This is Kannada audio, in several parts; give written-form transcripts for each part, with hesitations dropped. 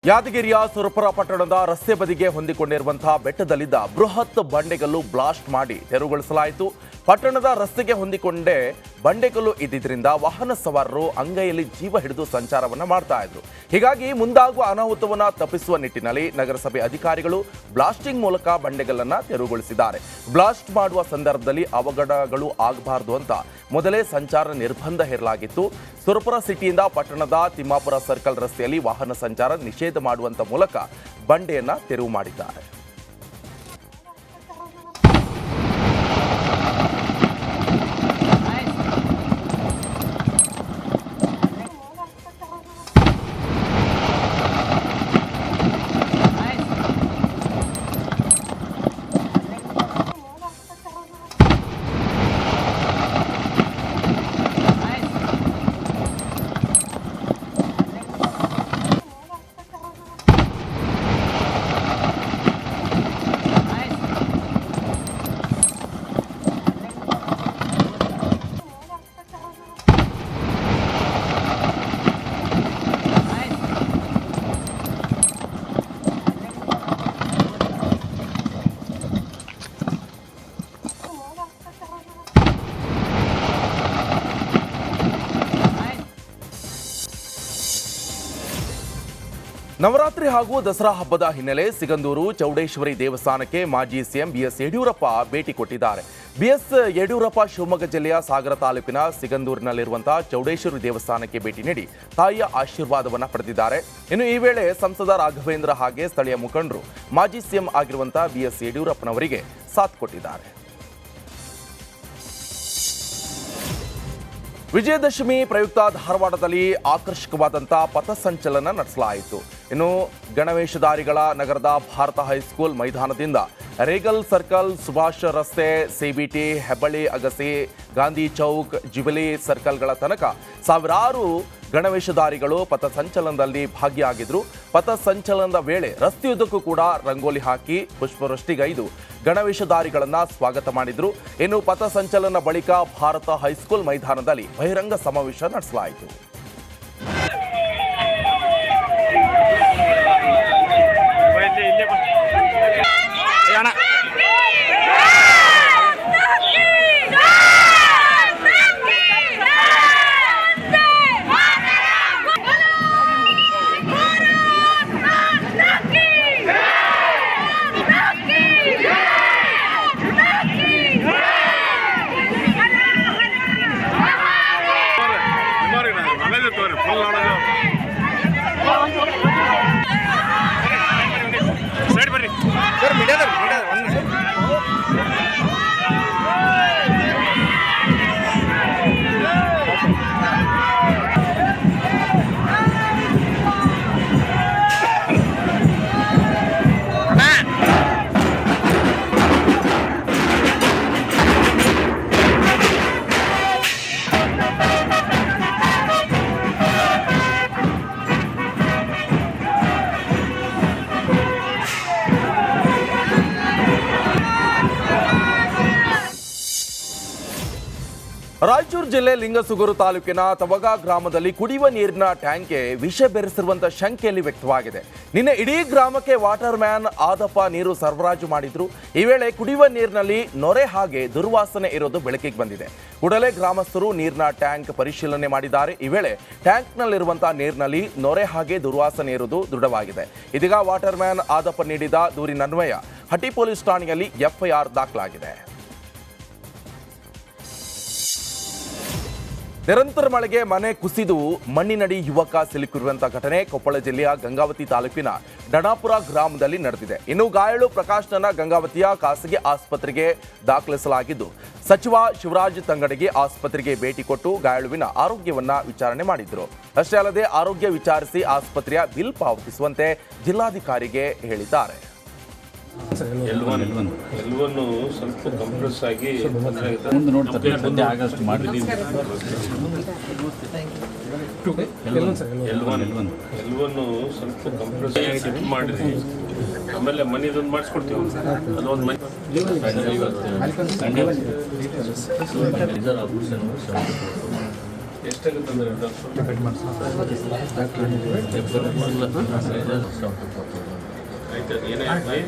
ಯಾದಗಿರಿಯ ಸುರಪುರ ಪಟ್ಟಣದ ರಸ್ತೆ ಬದಿಗೆ ಹೊಂದಿಕೊಂಡಿರುವಂತಹ ಬೆಟ್ಟದಲ್ಲಿದ್ದ ಬೃಹತ್ ಬಂಡೆಗಲ್ಲು ಬ್ಲಾಸ್ಟ್ ಮಾಡಿ ತೆರವುಗೊಳಿಸಲಾಯಿತು. ಪಟ್ಟಣದ ರಸ್ತೆಗೆ ಹೊಂದಿಕೊಂಡೇ ಬಂಡೆಗಲ್ಲು ಇದ್ದಿದ್ದರಿಂದ ವಾಹನ ಸವಾರರು ಅಂಗೈಯಲ್ಲಿ ಜೀವ ಹಿಡಿದು ಸಂಚಾರವನ್ನ ಮಾಡ್ತಾ ಇದ್ರು. ಹೀಗಾಗಿ ಮುಂದಾಗುವ ಅನಾಹುತವನ್ನ ತಪ್ಪಿಸುವ ನಿಟ್ಟಿನಲ್ಲಿ ನಗರಸಭೆ ಅಧಿಕಾರಿಗಳು ಬ್ಲಾಸ್ಟಿಂಗ್ ಮೂಲಕ ಬಂಡೆಗಲ್ಲನ್ನ ತೆರವುಗೊಳಿಸಿದ್ದಾರೆ. ಬ್ಲಾಸ್ಟ್ ಮಾಡುವ ಸಂದರ್ಭದಲ್ಲಿ ಅವಘಡಗಳು ಆಗಬಾರದು ಅಂತ ಮೊದಲೇ ಸಂಚಾರ ನಿರ್ಬಂಧ ಹೇರಲಾಗಿತ್ತು. ಸುರಪುರ ಸಿಟಿಯಿಂದ ಪಟ್ಟಣದ ತಿಮ್ಮಾಪುರ ಸರ್ಕಲ್ ರಸ್ತೆಯಲ್ಲಿ ವಾಹನ ಸಂಚಾರ ನಿಷೇಧ ಮಾಡುವಂತ ಮೂಲಕ ಬಂಡೆಯನ್ನ ತೆರವು ಮಾಡಿದ್ದಾರೆ. ನವರಾತ್ರಿ ಹಾಗೂ ದಸರಾ ಹಬ್ಬದ ಹಿನ್ನೆಲೆ ಸಿಗಂದೂರು ಚೌಡೇಶ್ವರಿ ದೇವಸ್ಥಾನಕ್ಕೆ ಮಾಜಿ ಸಿಎಂ ಬಿಎಸ್ ಯಡಿಯೂರಪ್ಪ ಭೇಟಿ ಕೊಟ್ಟಿದ್ದಾರೆ. ಬಿಎಸ್ ಯಡಿಯೂರಪ್ಪ ಶಿವಮೊಗ್ಗ ಜಿಲ್ಲೆಯ ಸಾಗರ ತಾಲೂಕಿನ ಸಿಗಂದೂರಿನಲ್ಲಿರುವಂತಹ ಚೌಡೇಶ್ವರಿ ದೇವಸ್ಥಾನಕ್ಕೆ ಭೇಟಿ ನೀಡಿ ತಾಯಿಯ ಆಶೀರ್ವಾದವನ್ನು ಪಡೆದಿದ್ದಾರೆ. ಇನ್ನು ಈ ವೇಳೆ ಸಂಸದ ರಾಘವೇಂದ್ರ ಹಾಗೆ ಸ್ಥಳೀಯ ಮುಖಂಡರು ಮಾಜಿ ಸಿಎಂ ಆಗಿರುವಂತಹ ಬಿಎಸ್ ಯಡಿಯೂರಪ್ಪನವರಿಗೆ ಸಾಥ್ ಕೊಟ್ಟಿದ್ದಾರೆ. ವಿಜಯದಶಮಿ ಪ್ರಯುಕ್ತ ಧಾರವಾಡದಲ್ಲಿ ಆಕರ್ಷಕವಾದಂತಹ ಪಥಸಂಚಲನ ನಡೆಸಲಾಯಿತು. ಇನ್ನು ಗಣವೇಶಧಾರಿಗಳ ನಗರದ Bharat high school ಮೈದಾನದಿಂದ Regal circle, Subhash ರಸ್ತೆ, ಸಿಬಿಟಿ, ಹೆಬ್ಬಳ್ಳಿ ಅಗಸಿ, ಗಾಂಧಿ ಚೌಕ್, ಜುಬಿಲಿ ಸರ್ಕಲ್ಗಳ ತನಕ ಸಾವಿರಾರು ಗಣವೇಶಧಾರಿಗಳು ಪಥಸಂಚಲನದಲ್ಲಿ ಭಾಗಿಯಾಗಿದ್ರು. ಪಥಸಂಚಲನದ ವೇಳೆ ರಸ್ತೆಯುದ್ದಕ್ಕೂ ಕೂಡ ರಂಗೋಲಿ ಹಾಕಿ ಪುಷ್ಪವೃಷ್ಟಿಗೈದು ಗಣವೇಶಧಾರಿಗಳನ್ನ ಸ್ವಾಗತ ಮಾಡಿದ್ರು. ಇನ್ನು ಪಥಸಂಚಲನ ಬಳಿಕ ಭಾರತ ಹೈಸ್ಕೂಲ್ ಮೈದಾನದಲ್ಲಿ ಬಹಿರಂಗ ಸಮಾವೇಶ ನಡೆಸಲಾಯಿತು. ರಾಯಚೂರು ಜಿಲ್ಲೆ ಲಿಂಗಸುಗೂರು ತಾಲೂಕಿನ ತವಗಾ ಗ್ರಾಮದಲ್ಲಿ ಕುಡಿಯುವ ನೀರಿನ ಟ್ಯಾಂಕ್ಗೆ ವಿಷ ಬೆರೆಸಿರುವಂತಹ ಶಂಕೆಯಲ್ಲಿ ವ್ಯಕ್ತವಾಗಿದೆ. ನಿನ್ನೆ ಇಡೀ ಗ್ರಾಮಕ್ಕೆ ವಾಟರ್ ಮ್ಯಾನ್ ಆದಪ್ಪ ನೀರು ಸರಬರಾಜು ಮಾಡಿದ್ರು. ಈ ವೇಳೆ ಕುಡಿಯುವ ನೀರಿನಲ್ಲಿ ನೊರೆ ಹಾಗೆ ದುರ್ವಾಸನೆ ಇರೋದು ಬೆಳಕಿಗೆ ಬಂದಿದೆ. ಕೂಡಲೇ ಗ್ರಾಮಸ್ಥರು ನೀರಿನ ಟ್ಯಾಂಕ್ ಪರಿಶೀಲನೆ ಮಾಡಿದ್ದಾರೆ. ಈ ವೇಳೆ ಟ್ಯಾಂಕ್ನಲ್ಲಿರುವಂತಹ ನೀರಿನಲ್ಲಿ ನೊರೆ ಹಾಗೆ ದುರ್ವಾಸನೆ ಇರುವುದು ದೃಢವಾಗಿದೆ. ಇದೀಗ ವಾಟರ್ ಮ್ಯಾನ್ ಆದಪ್ಪ ನೀಡಿದ ದೂರಿನನ್ವಯ ಹಟ್ಟಿ ಪೊಲೀಸ್ ಠಾಣೆಯಲ್ಲಿ ಎಫ್ಐಆರ್ ದಾಖಲಾಗಿದೆ. ನಿರಂತರ ಮಳೆಗೆ ಮನೆ ಕುಸಿದು ಮಣ್ಣಿನಡಿ ಯುವಕ ಸಿಲುಕಿರುವಂತಹ ಘಟನೆ ಕೊಪ್ಪಳ ಜಿಲ್ಲೆಯ ಗಂಗಾವತಿ ತಾಲೂಕಿನ ಡಣಾಪುರ ಗ್ರಾಮದಲ್ಲಿ ನಡೆದಿದೆ. ಇನ್ನು ಗಾಯಾಳು ಪ್ರಕಾಶ್ನನ್ನ ಗಂಗಾವತಿಯ ಖಾಸಗಿ ಆಸ್ಪತ್ರೆಗೆ ದಾಖಲಿಸಲಾಗಿದ್ದು, ಸಚಿವ ಶಿವರಾಜ್ ತಂಗಡಗಿ ಆಸ್ಪತ್ರೆಗೆ ಭೇಟಿ ಕೊಟ್ಟು ಗಾಯಾಳುವಿನ ಆರೋಗ್ಯವನ್ನ ವಿಚಾರಣೆ ಮಾಡಿದ್ರು. ಅಷ್ಟೇ ಅಲ್ಲದೆ ಆರೋಗ್ಯ ವಿಚಾರಿಸಿ ಆಸ್ಪತ್ರೆಯ ಬಿಲ್ ಪಾವತಿಸುವಂತೆ ಜಿಲ್ಲಾಧಿಕಾರಿಗೆ ಹೇಳಿದ್ದಾರೆ. ಎಲ್ವನ್ನು ಸ್ವಲ್ಪ ಕಂಪ್ರೆಸ್ ಆಗಿ ಆಗಸ್ಟ್ ಮಾಡಿದ್ದೀವಿ. ಎಲ್ವನ್ನು ಸ್ವಲ್ಪ ಕಂಪ್ರೆಸ್ ಆಗಿ ಸೆಟ್ ಮಾಡಿದ್ವಿ. ಆಮೇಲೆ ಮನೆದೊಂದು ಮಾಡಿಸ್ಕೊಡ್ತೀವಿ. ಅದೊಂದು ಮನೆ ಎಷ್ಟಾಗುತ್ತೆ ಅಂದ್ರೆ ಆಯ್ತು, ಏನೇ ಆಗಲಿ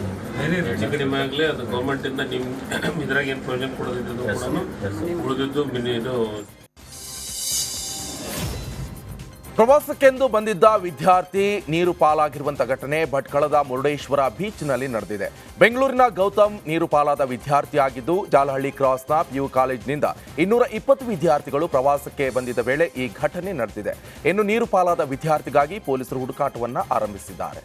ಹೆಚ್ಚು ಕಡಿಮೆ ಆಗಲಿ ಅದು ಗೌರ್ಮೆಂಟಿಂದ ನಿಮ್ಮ ಇದ್ರಾಗ ಏನು ಪ್ರಯೋಜನ ಕೊಡೋದಿದ್ದು ಕೂಡ ಉಳಿದಿದ್ದು ಇದು. ಪ್ರವಾಸಕ್ಕೆಂದು ಬಂದಿದ್ದ ವಿದ್ಯಾರ್ಥಿ ನೀರು ಪಾಲಾಗಿರುವಂತಹ ಘಟನೆ ಭಟ್ಕಳದ ಮುರುಡೇಶ್ವರ ಬೀಚ್ನಲ್ಲಿ ನಡೆದಿದೆ. ಬೆಂಗಳೂರಿನ ಗೌತಮ್ ನೀರು ಪಾಲಾದ ವಿದ್ಯಾರ್ಥಿಯಾಗಿದ್ದು ಜಾಲಹಳ್ಳಿ ಕ್ರಾಸ್ನ PU ಕಾಲೇಜಿನಿಂದ 220 ವಿದ್ಯಾರ್ಥಿಗಳು ಪ್ರವಾಸಕ್ಕೆ ಬಂದಿದ್ದ ವೇಳೆ ಈ ಘಟನೆ ನಡೆದಿದೆ. ಇನ್ನು ನೀರು ಪಾಲಾದ ವಿದ್ಯಾರ್ಥಿಗಾಗಿ ಪೊಲೀಸರು ಹುಡುಕಾಟವನ್ನ ಆರಂಭಿಸಿದ್ದಾರೆ.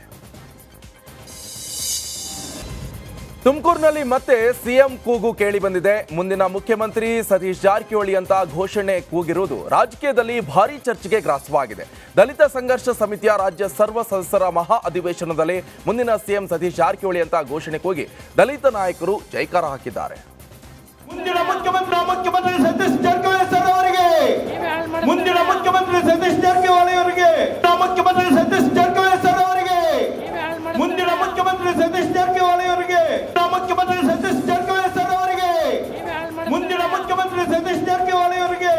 ತುಮಕೂರಿನಲ್ಲಿ ಮತ್ತೆ ಸಿಎಂ ಕೂಗು ಕೇಳಿ ಬಂದಿದೆ. ಮುಂದಿನ ಮುಖ್ಯಮಂತ್ರಿ ಸತೀಶ್ ಜಾರಕಿಹೊಳಿ ಅಂತ ಘೋಷಣೆ ಕೂಗಿರುವುದು ರಾಜಕೀಯದಲ್ಲಿ ಭಾರೀ ಚರ್ಚೆಗೆ ಗ್ರಾಸವಾಗಿದೆ. ದಲಿತ ಸಂಘರ್ಷ ಸಮಿತಿಯ ರಾಜ್ಯ ಸರ್ವ ಸದಸ್ಯರ ಮಹಾ ಅಧಿವೇಶನದಲ್ಲಿ ಮುಂದಿನ ಸಿಎಂ ಸತೀಶ್ ಜಾರಕಿಹೊಳಿ ಅಂತ ಘೋಷಣೆ ಕೂಗಿ ದಲಿತ ನಾಯಕರು ಜೈಕಾರ ಹಾಕಿದ್ದಾರೆ. ಮುಂದಿನ ಮುಖ್ಯಮಂತ್ರಿ ಸತೀಶ್ ಜಾರಕಿಹೊಳಿ ಸರ್ ಅವರಿಗೆ, ಮುಂದಿನ ಮುಖ್ಯಮಂತ್ರಿ ಸತೀಶ್ ಜಾರಕಿಹೊಳಿ ಅವರಿಗೆ, ಮುಖ್ಯಮಂತ್ರಿ ಸತೀಶ್ ಜಾರಕಿಹೊಳಿ ಸರ್ ಅವರಿಗೆ, ಮುಂದಿನ ಮುಖ್ಯಮಂತ್ರಿ ಸತೀಶ್ ಜಾರಕಿಹೊಳಿ ಅವರಿಗೆ, ಮುಖ್ಯಮಂತ್ರಿ ಸತೀಶ್ ಜಾರಕಿಹೊಳಿ ಸರ್ ಅವರಿಗೆ, ಮುಂದಿನ ಮುಖ್ಯಮಂತ್ರಿ ಸತೀಶ್ ಜಾರಕಿಹೊಳಿ ಅವರಿಗೆ,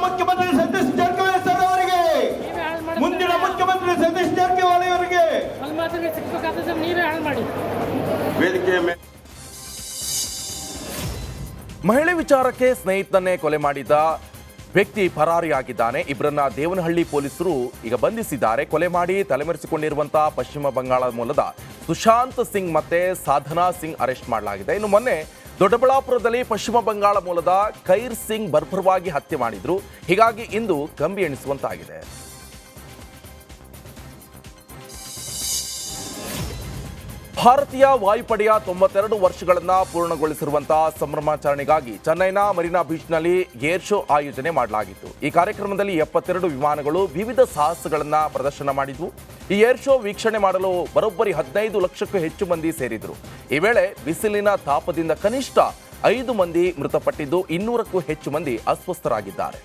ಮುಖ್ಯಮಂತ್ರಿ ಸತೀಶ್ ಜಾರಕಿಹೊಳಿ ಸರ್ ಅವರಿಗೆ, ಮುಂದಿನ ಮುಖ್ಯಮಂತ್ರಿ ಸತೀಶ್ ಜಾರಕಿಹೊಳಿ ಅವರಿಗೆ ವೇದಿಕೆ ಮಹಿಳೆ ವಿಚಾರಕ್ಕೆ ಸ್ನೇಹಿತನನ್ನೇ ಕೊಲೆ ಮಾಡಿದ ವ್ಯಕ್ತಿ ಪರಾರಿಯಾಗಿದ್ದಾನೆ. ಇಬ್ಬರನ್ನ ದೇವನಹಳ್ಳಿ ಪೊಲೀಸರು ಈಗ ಬಂಧಿಸಿದ್ದಾರೆ. ಕೊಲೆ ಮಾಡಿ ತಲೆಮರೆಸಿಕೊಂಡಿರುವಂತಹ ಪಶ್ಚಿಮ ಬಂಗಾಳ ಮೂಲದ ಸುಶಾಂತ್ ಸಿಂಗ್ ಮತ್ತೆ ಸಾಧನಾ ಸಿಂಗ್ ಅರೆಸ್ಟ್ ಮಾಡಲಾಗಿದೆ. ಇನ್ನು ಮೊನ್ನೆ ದೊಡ್ಡಬಳ್ಳಾಪುರದಲ್ಲಿ ಪಶ್ಚಿಮ ಬಂಗಾಳ ಮೂಲದ ಖೈರ್ ಸಿಂಗ್ ಬರ್ಬರವಾಗಿ ಹತ್ಯೆ ಮಾಡಿದ್ರು. ಹೀಗಾಗಿ ಇಂದು ಕಂಬಿ ಎಣಿಸುವಂತಾಗಿದೆ. ಭಾರತೀಯ ವಾಯುಪಡೆಯ 92 ವರ್ಷಗಳನ್ನ ಪೂರ್ಣಗೊಳಿಸಿರುವಂತಹ ಸಂಭ್ರಮಾಚರಣೆಗಾಗಿ ಚೆನ್ನೈನ ಮರೀನಾ ಬೀಚ್ನಲ್ಲಿ ಏರ್ ಶೋ ಆಯೋಜನೆ ಮಾಡಲಾಗಿತ್ತು. ಈ ಕಾರ್ಯಕ್ರಮದಲ್ಲಿ 72 ವಿಮಾನಗಳು ವಿವಿಧ ಸಾಹಸಗಳನ್ನ ಪ್ರದರ್ಶನ ಮಾಡಿದ್ವು. ಈ ಏರ್ ಶೋ ವೀಕ್ಷಣೆ ಮಾಡಲು ಬರೋಬ್ಬರಿ 15 ಲಕ್ಷಕ್ಕೂ ಹೆಚ್ಚು ಮಂದಿ ಸೇರಿದ್ರು. ಈ ವೇಳೆ ಬಿಸಿಲಿನ ತಾಪದಿಂದ ಕನಿಷ್ಠ 5 ಮಂದಿ ಮೃತಪಟ್ಟಿದ್ದು 200ಕ್ಕೂ ಹೆಚ್ಚು ಮಂದಿ ಅಸ್ವಸ್ಥರಾಗಿದ್ದಾರೆ.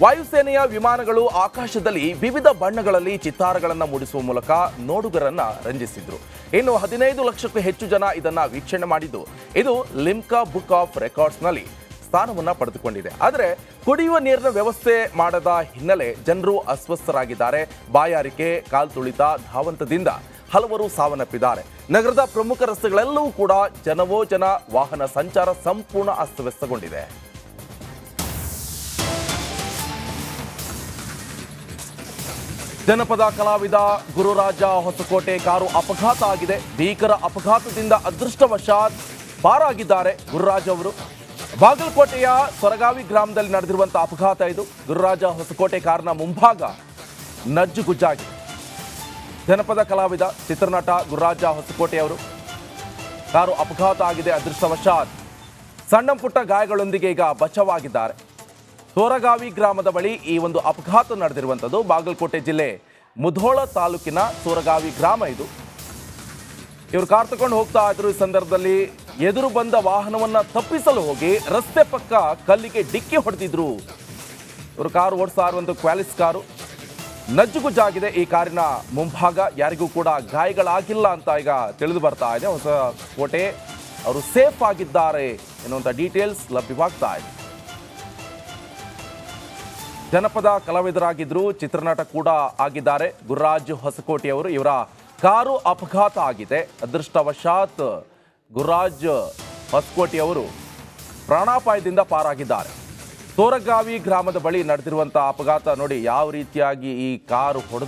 ವಾಯುಸೇನೆಯ ವಿಮಾನಗಳು ಆಕಾಶದಲ್ಲಿ ವಿವಿಧ ಬಣ್ಣಗಳಲ್ಲಿ ಚಿತ್ತಾರಗಳನ್ನು ಮೂಡಿಸುವ ಮೂಲಕ ನೋಡುಗರನ್ನ ರಂಜಿಸಿದ್ರು. ಇನ್ನು 15 ಲಕ್ಷಕ್ಕೂ ಹೆಚ್ಚು ಜನ ಇದನ್ನ ವೀಕ್ಷಣೆ ಮಾಡಿದ್ದು ಇದು ಲಿಮ್ಕಾ ಬುಕ್ ಆಫ್ ರೆಕಾರ್ಡ್ಸ್ನಲ್ಲಿ ಸ್ಥಾನವನ್ನ ಪಡೆದುಕೊಂಡಿದೆ. ಆದರೆ ಕುಡಿಯುವ ನೀರಿನ ವ್ಯವಸ್ಥೆ ಮಾಡದ ಹಿನ್ನೆಲೆ ಜನರು ಅಸ್ವಸ್ಥರಾಗಿದ್ದಾರೆ. ಬಾಯಾರಿಕೆ, ಕಾಲ್ತುಳಿತ, ಧಾವಂತದಿಂದ ಹಲವರು ಸಾವನ್ನಪ್ಪಿದ್ದಾರೆ. ನಗರದ ಪ್ರಮುಖ ರಸ್ತೆಗಳೆಲ್ಲವೂ ಕೂಡ ಜನವೋ ಜನ, ವಾಹನ ಸಂಚಾರ ಸಂಪೂರ್ಣ ಅಸ್ತವ್ಯಸ್ತಗೊಂಡಿದೆ. ಜನಪದ ಕಲಾವಿದ ಗುರುರಾಜ ಹೊಸಕೋಟೆ ಕಾರು ಅಪಘಾತ ಆಗಿದೆ. ಭೀಕರ ಅಪಘಾತದಿಂದ ಅದೃಷ್ಟವಶಾತ್ ಪಾರಾಗಿದ್ದಾರೆ ಗುರುರಾಜ್ ಅವರು. ಬಾಗಲಕೋಟೆಯ ಸೊರಗಾವಿ ಗ್ರಾಮದಲ್ಲಿ ನಡೆದಿರುವಂತಹ ಅಪಘಾತ ಇದು. ಗುರುರಾಜ ಹೊಸಕೋಟೆ ಕಾರಿನ ಮುಂಭಾಗ ನಜ್ಜುಗುಜ್ಜಾಗಿದೆ. ಜನಪದ ಕಲಾವಿದ ಚಿತ್ರನಟ ಗುರುರಾಜ ಹೊಸಕೋಟೆ ಅವರು ಕಾರು ಅಪಘಾತ ಆಗಿದೆ. ಅದೃಷ್ಟವಶಾತ್ ಸಣ್ಣ ಪುಟ್ಟ ಗಾಯಗಳೊಂದಿಗೆ ಈಗ ಬಚಾವಾಗಿದ್ದಾರೆ. ಸೋರಗಾವಿ ಗ್ರಾಮದ ಬಳಿ ಈ ಒಂದು ಅಪಘಾತ ನಡೆದಿರುವಂಥದ್ದು. ಬಾಗಲಕೋಟೆ ಜಿಲ್ಲೆ ಮುಧೋಳ ತಾಲೂಕಿನ ಸೋರಗಾವಿ ಗ್ರಾಮ ಇದು. ಇವರು ಕಾರ್ ತಗೊಂಡು ಹೋಗ್ತಾ ಇದ್ರು. ಈ ಸಂದರ್ಭದಲ್ಲಿ ಎದುರು ಬಂದ ವಾಹನವನ್ನ ತಪ್ಪಿಸಲು ಹೋಗಿ ರಸ್ತೆ ಪಕ್ಕ ಕಲ್ಲಿಗೆ ಡಿಕ್ಕಿ ಹೊಡೆದಿದ್ರು. ಇವರು ಕಾರು ಓಡಿಸ್ತಾ ಇರುವಂಥ ಕ್ವಾಲಿಸ್ ಕಾರು ನಜ್ಜುಗುಜ್ಜಾಗಿದೆ. ಈ ಕಾರಿನ ಮುಂಭಾಗ ಯಾರಿಗೂ ಕೂಡ ಗಾಯಗಳಾಗಿಲ್ಲ ಅಂತ ಈಗ ತಿಳಿದು ಬರ್ತಾ ಇದೆ. ಹೊಸಕೋಟೆ ಅವರು ಸೇಫ್ ಆಗಿದ್ದಾರೆ ಎನ್ನುವಂಥ ಡೀಟೇಲ್ಸ್ ಲಭ್ಯವಾಗ್ತಾ ಇದೆ. ಜನಪದ ಕಲಾವಿದರಾಗಿದ್ರು, ಚಿತ್ರನಟ ಕೂಡ ಆಗಿದ್ದಾರೆ ಗುರುರಾಜ್ ಹೊಸಕೋಟೆಯವರು. ಇವರ ಕಾರು ಅಪಘಾತ ಆಗಿದೆ. ಅದೃಷ್ಟವಶಾತ್ ಗುರುರಾಜ್ ಹೊಸಕೋಟೆಯವರು ಪ್ರಾಣಾಪಾಯದಿಂದ ಪಾರಾಗಿದ್ದಾರೆ. ಸೋರಗಾವಿ ಗ್ರಾಮದ ಬಳಿ ನಡೆದಿರುವಂತಹ ಅಪಘಾತ ನೋಡಿ ಯಾವ ರೀತಿಯಾಗಿ ಈ ಕಾರು ಹೊಡೆದು